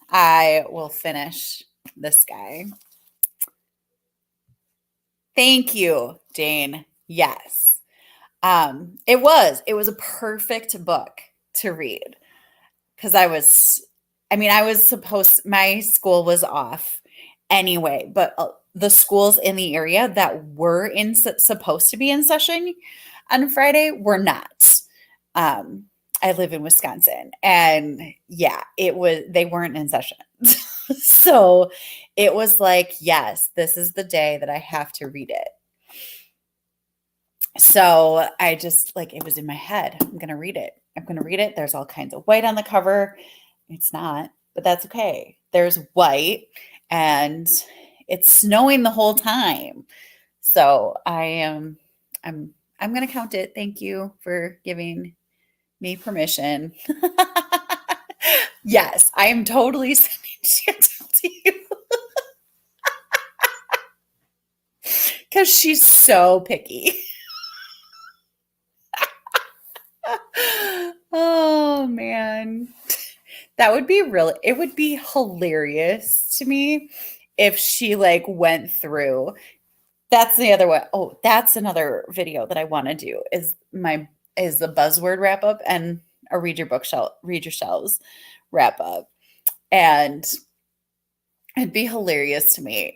I will finish this guy. Thank you, Jane. Yes. It was a perfect book to read because my school was off anyway, but the schools in the area that were supposed to be in session on Friday were not. I live in Wisconsin and yeah, they weren't in session. So it was like, yes, this is the day that I have to read it. So I just it was in my head. I'm going to read it. There's all kinds of white on the cover. It's not, but that's okay. There's white and it's snowing the whole time. So I'm going to count it. Thank you for giving me permission. Yes, I am totally sending Chantel to you. Because she's so picky. Oh man. It would be hilarious to me if she went through. That's the other one. Oh, that's another video that I want to do is the Buzzword wrap up and a Read Your Shelves wrap up. And it'd be hilarious to me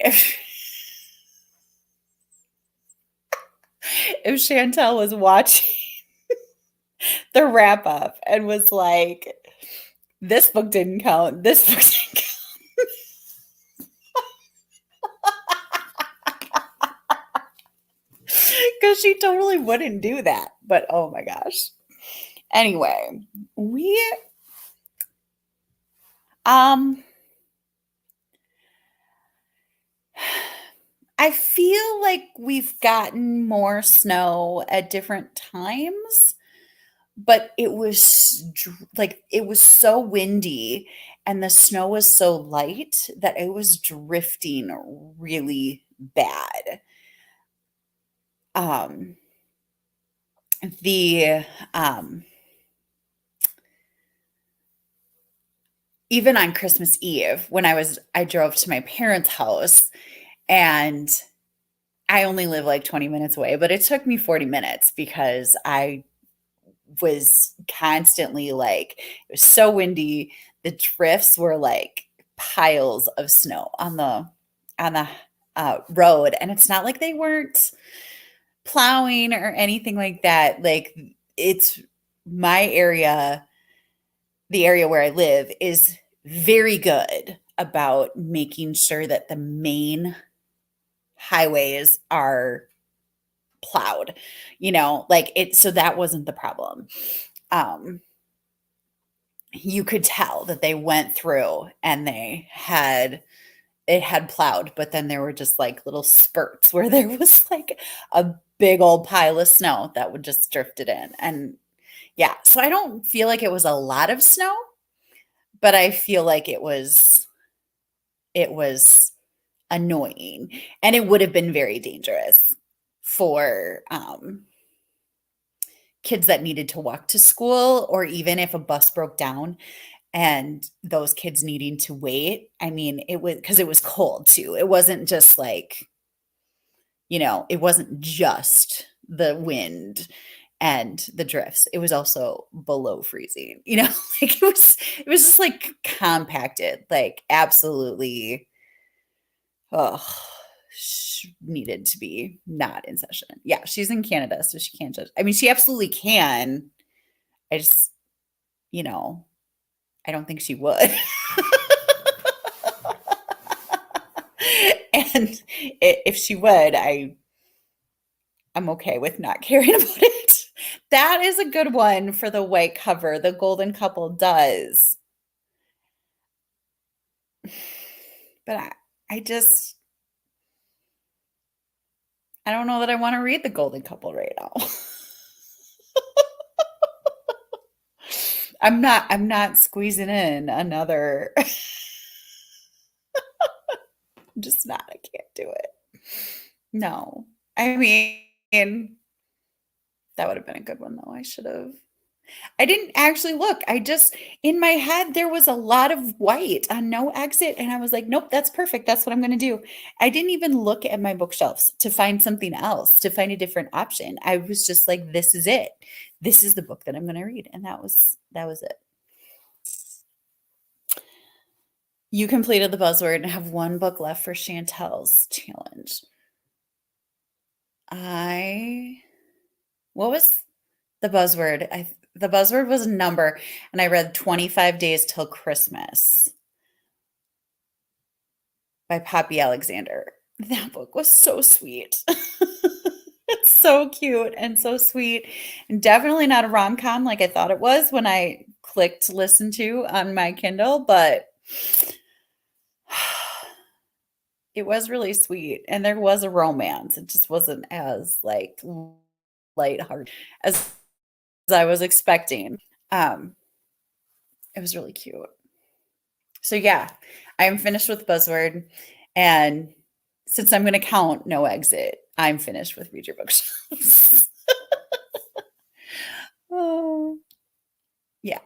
if Chantel was watching the wrap up and was like, this book didn't count. This book didn't count. she totally wouldn't do that. But oh my gosh. Anyway, we um I feel like we've gotten more snow at different times, but like it was so windy and the snow was so light that it was drifting really bad. Um the um Even on Christmas Eve when I drove to my parents' house, and I only live like 20 minutes away, but it took me 40 minutes because I was constantly like, it was so windy. The drifts were like piles of snow on the road, and it's not like they weren't plowing or anything like that. Like it's my area, the area where I live is very good about making sure that the main highways are plowed, like it, so that wasn't the problem. Um, you could tell that they went through and it had plowed, but then there were just like little spurts where there was like a big old pile of snow that would just drifted in. And yeah, so I don't feel like it was a lot of snow, but I feel like it was annoying, and it would have been very dangerous for kids that needed to walk to school, or even if a bus broke down and those kids needing to wait. I mean, it was because it was cold too. It wasn't just like, it wasn't just the wind and the drifts. It was also below freezing, like it was just like compacted, like absolutely. Oh, needed to be not in session. Yeah, she's in Canada, so she can't judge. I mean, she absolutely can. I just, you know, I don't think she would. And if she would, I'm okay with not caring about it. That is a good one for the white cover. The Golden Couple does. But I don't know that I want to read the Golden Couple right now. I'm not squeezing in another. I'm just not. I can't do it. No. I mean, that would have been a good one though. I didn't actually look. I just, in my head, there was a lot of white on no exit. And I was like, nope, that's perfect. That's what I'm going to do. I didn't even look at my bookshelves to find something else, to find a different option. I was just like, this is it. This is the book that I'm going to read. And that was it. You completed the buzzword and have one book left for Chantel's challenge. What was the buzzword? The buzzword was number, and I read 25 Days Till Christmas by Poppy Alexander. That book was so sweet. It's so cute and so sweet, and definitely not a rom-com like I thought it was when I clicked listen to on my Kindle, but it was really sweet, and there was a romance. It just wasn't as like lighthearted as I was expecting. It was really cute. So yeah, I am finished with buzzword, and since I'm going to count no exit, I'm finished with read your bookshelves. Oh, yeah.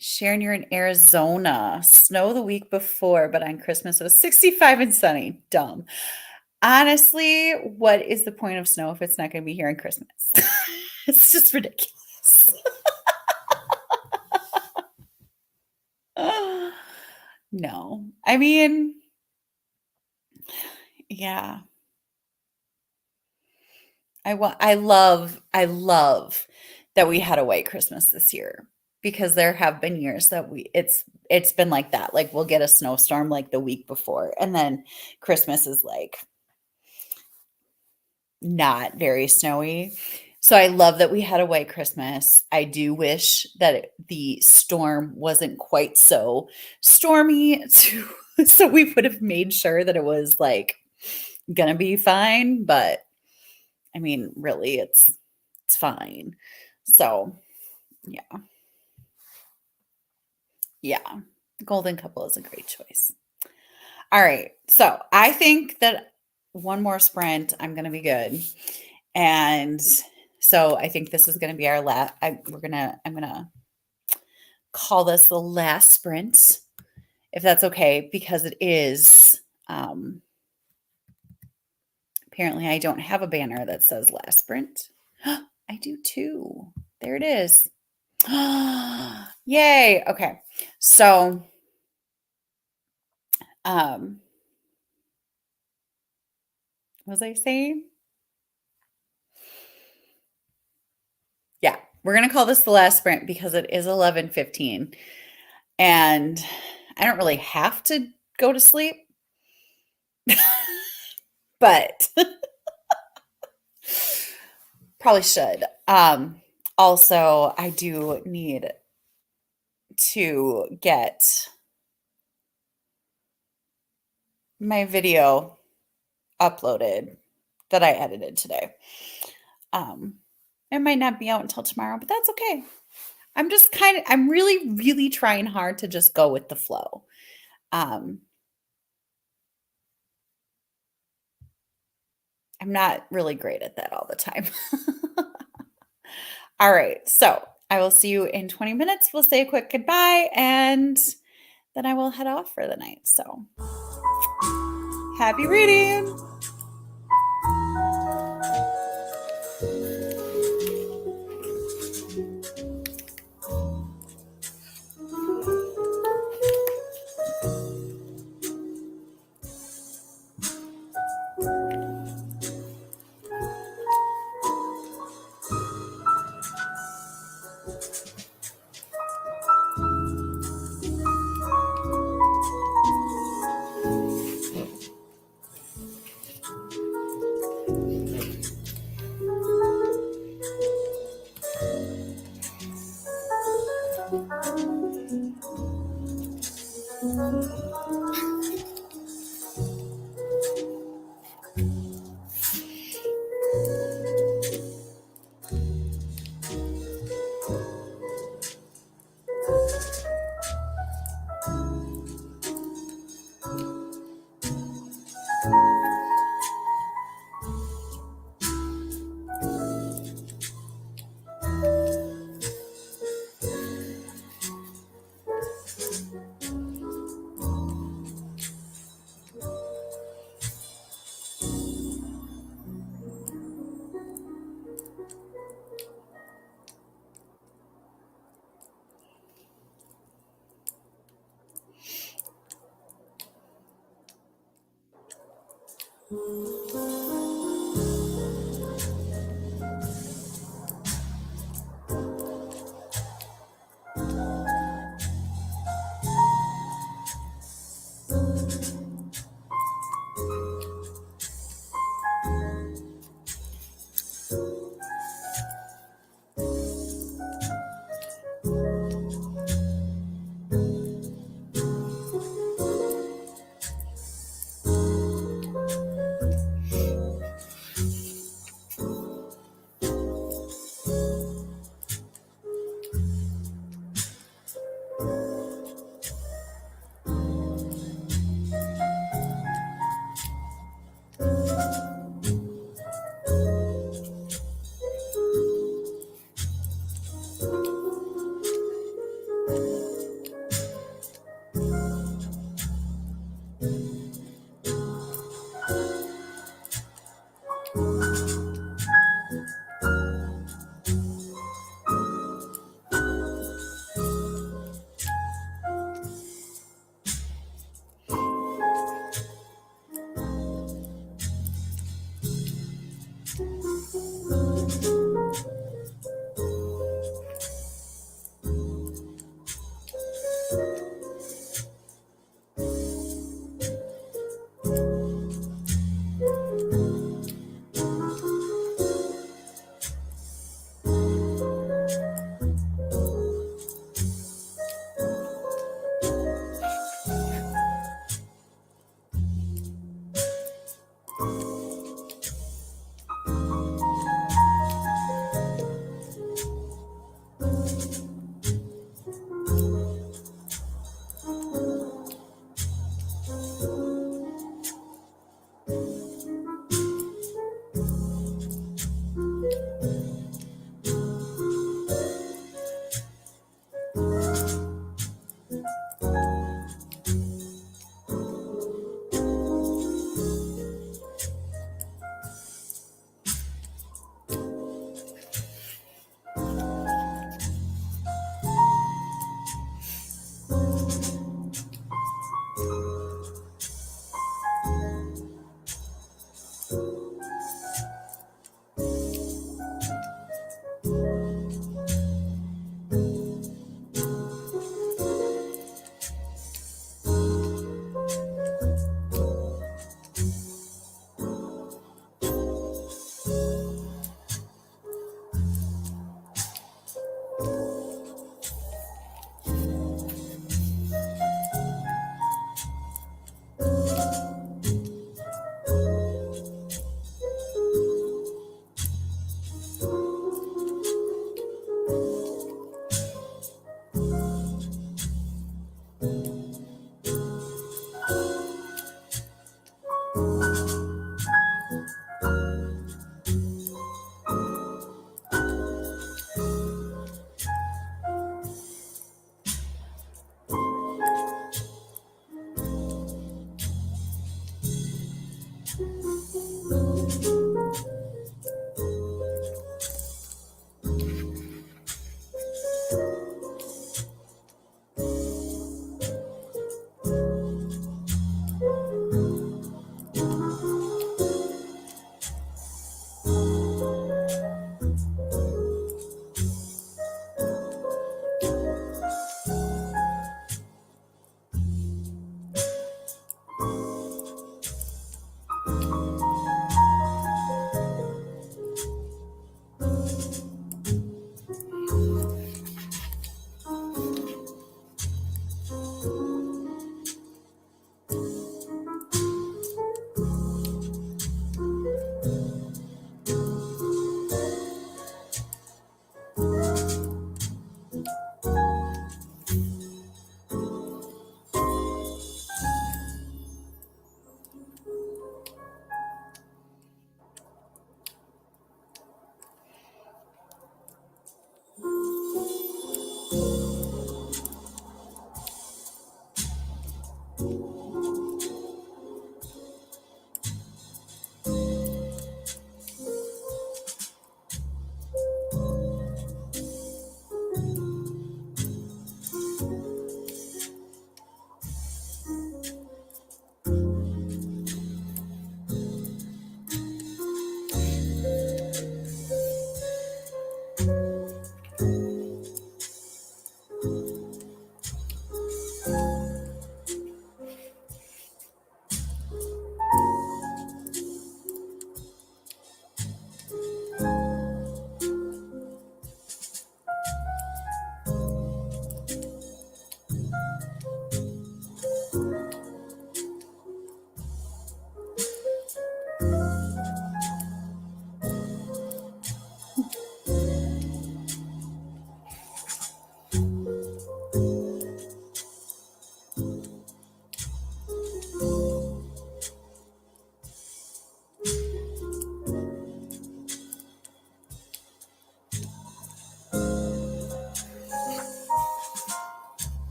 Sharon, you're in Arizona. Snow the week before, but on Christmas it was 65 and sunny. Dumb. Honestly, what is the point of snow if it's not going to be here on Christmas? It's just ridiculous. No. I mean, yeah. I love that we had a white Christmas this year because there have been years that it's been like that. Like we'll get a snowstorm like the week before, and then Christmas is like not very snowy. So I love that we had a white Christmas. I do wish that the storm wasn't quite so stormy so we would have made sure that it was like gonna be fine, but I mean, really it's fine. So, yeah. Yeah. Golden Couple is a great choice. All right. So, I think that one more sprint, I'm going to be good. And so I think this is going to be our last. I'm going to call this the last sprint, if that's okay, because it is. Apparently, I don't have a banner that says last sprint. I do too. There it is. Yay. Okay. So, what was I saying? Yeah, we're going to call this the last sprint because it is 11:15 and I don't really have to go to sleep. But probably should. Also, I do need to get my video uploaded that I edited today. It might not be out until tomorrow, but that's okay. I'm really, really trying hard to just go with the flow. I'm not really great at that all the time. All right. So I will see you in 20 minutes. We'll say a quick goodbye and then I will head off for the night. So happy reading.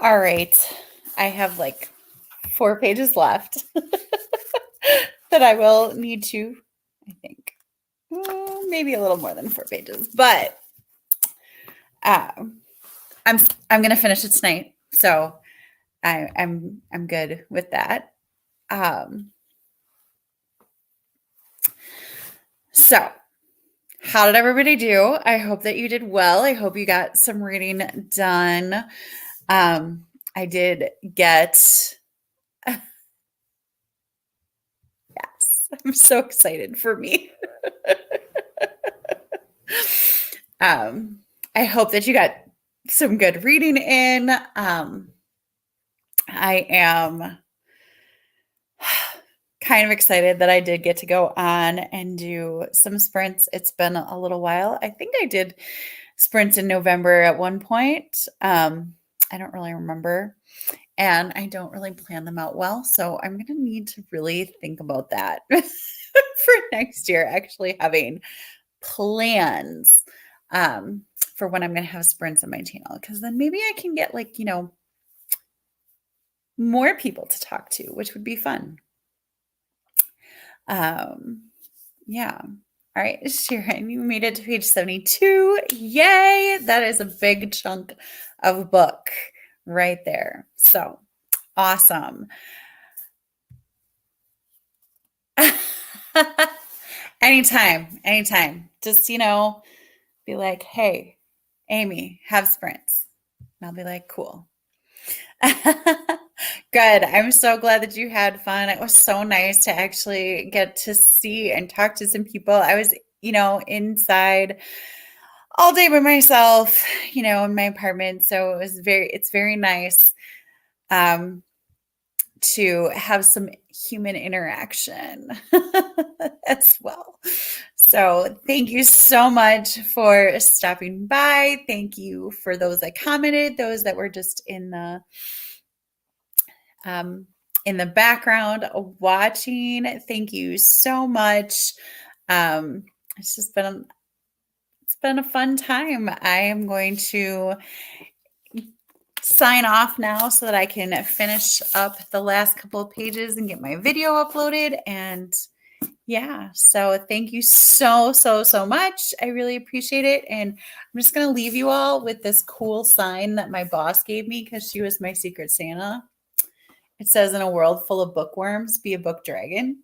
All right. I have like 4 pages left that I will need to, I think, maybe a little more than 4 pages, but I'm going to finish it tonight. So I'm good with that. So how did everybody do? I hope that you did well. I hope you got some reading done. I did get, yes, I'm so excited for me. I hope that you got some good reading in. I am kind of excited that I did get to go on and do some sprints. It's been a little while. I think I did sprints in November at one point. I don't really remember. And I don't really plan them out well. So I'm going to need to really think about that for next year, actually having plans for when I'm going to have sprints on my channel. Because then maybe I can get like, more people to talk to, which would be fun. Yeah. All right, Sharon, you made it to page 72. Yay! That is a big chunk of book right there. So awesome. Anytime. Just, be like, hey, Amy, have sprints. And I'll be like, cool. Good. I'm so glad that you had fun. It was so nice to actually get to see and talk to some people. I was, inside all day by myself, in my apartment. So it's very nice to have some human interaction as well. So thank you so much for stopping by. Thank you for those that commented, those that were just in the background watching. Thank you so much. It's been a fun time. I am going to sign off now so that I can finish up the last couple of pages and get my video uploaded. And yeah, so thank you so much. I really appreciate it. And I'm just going to leave you all with this cool sign that my boss gave me because she was my secret Santa. It says, in a world full of bookworms, be a book dragon.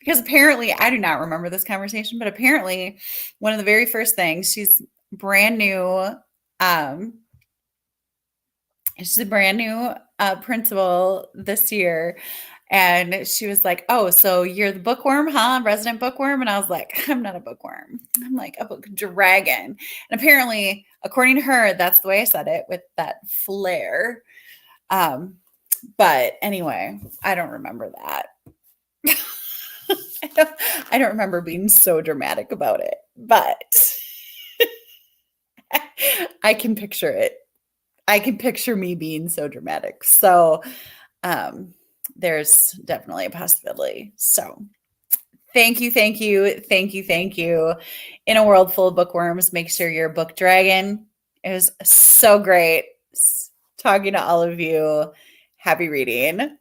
Because apparently, I do not remember this conversation, but apparently one of the very first things, she's brand new. She's a brand new principal this year. And she was like, oh, so you're the bookworm, huh? Resident bookworm? And I was like, I'm not a bookworm. I'm like a book dragon. And apparently, according to her, that's the way I said it, with that flair. But anyway, I don't remember that. I don't remember being so dramatic about it, but I can picture it. I can picture me being so dramatic. So there's definitely a possibility. So thank you. In a world full of bookworms, make sure you're a book dragon. It was so great talking to all of you. Happy reading.